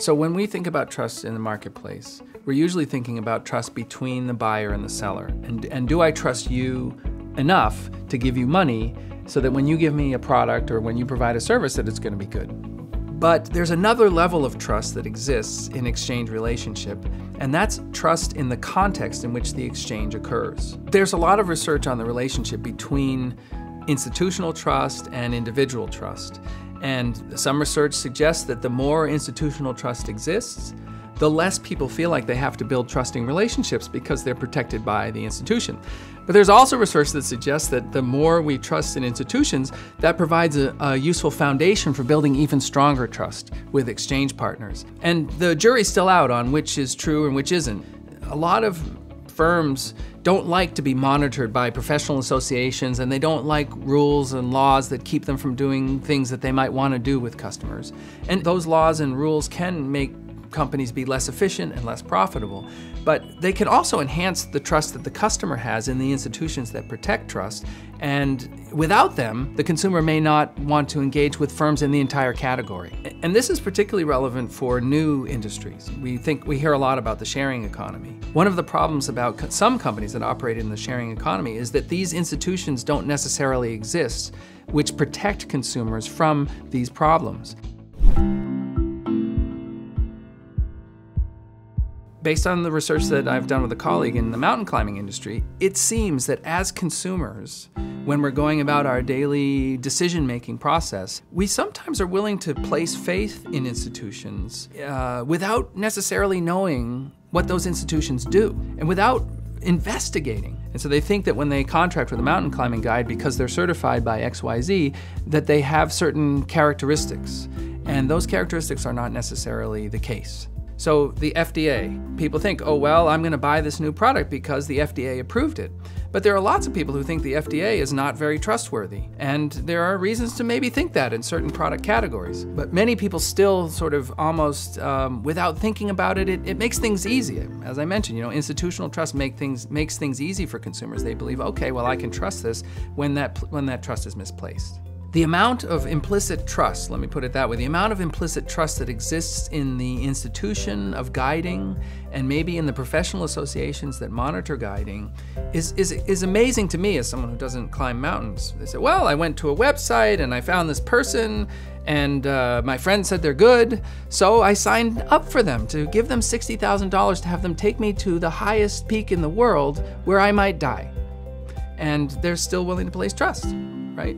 So when we think about trust in the marketplace, we're usually thinking about trust between the buyer and the seller. And do I trust you enough to give you money so that when you give me a product or when you provide a service that it's going to be good? But there's another level of trust that exists in exchange relationship, and that's trust in the context in which the exchange occurs. There's a lot of research on the relationship between institutional trust and individual trust. And some research suggests that the more institutional trust exists, the less people feel like they have to build trusting relationships because they're protected by the institution. But there's also research that suggests that the more we trust in institutions, that provides a useful foundation for building even stronger trust with exchange partners. And the jury's still out on which is true and which isn't. A lot of firms don't like to be monitored by professional associations, and they don't like rules and laws that keep them from doing things that they might want to do with customers. And those laws and rules can make companies be less efficient and less profitable, but they can also enhance the trust that the customer has in the institutions that protect trust. And without them, the consumer may not want to engage with firms in the entire category. And this is particularly relevant for new industries. We hear a lot about the sharing economy. One of the problems about some companies that operate in the sharing economy is that these institutions don't necessarily exist, which protect consumers from these problems. Based on the research that I've done with a colleague in the mountain climbing industry, it seems that as consumers, when we're going about our daily decision-making process, we sometimes are willing to place faith in institutions without necessarily knowing what those institutions do and without investigating. And so they think that when they contract with a mountain climbing guide because they're certified by XYZ, that they have certain characteristics. And those characteristics are not necessarily the case. So the FDA, people think, oh, well, I'm going to buy this new product because the FDA approved it. But there are lots of people who think the FDA is not very trustworthy. And there are reasons to maybe think that in certain product categories. But many people still sort of almost, without thinking about it, it makes things easy. As I mentioned, institutional trust makes things easy for consumers. They believe, okay, well, I can trust this when that trust is misplaced. The amount of implicit trust, let me put it that way, the amount of implicit trust that exists in the institution of guiding and maybe in the professional associations that monitor guiding is amazing to me as someone who doesn't climb mountains. They say, well, I went to a website and I found this person and my friend said they're good, so I signed up for them to give them $60,000 to have them take me to the highest peak in the world where I might die. And they're still willing to place trust, right?